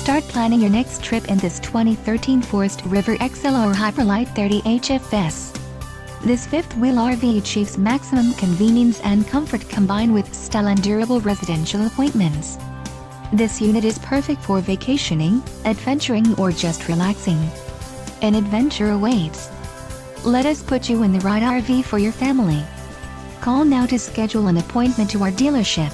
Start planning your next trip in this 2013 Forest River XLR Hyperlite 30 HFS. This fifth-wheel RV achieves maximum convenience and comfort combined with style and durable residential appointments. This unit is perfect for vacationing, adventuring, or just relaxing. An adventure awaits. Let us put you in the right RV for your family. Call now to schedule an appointment to our dealership.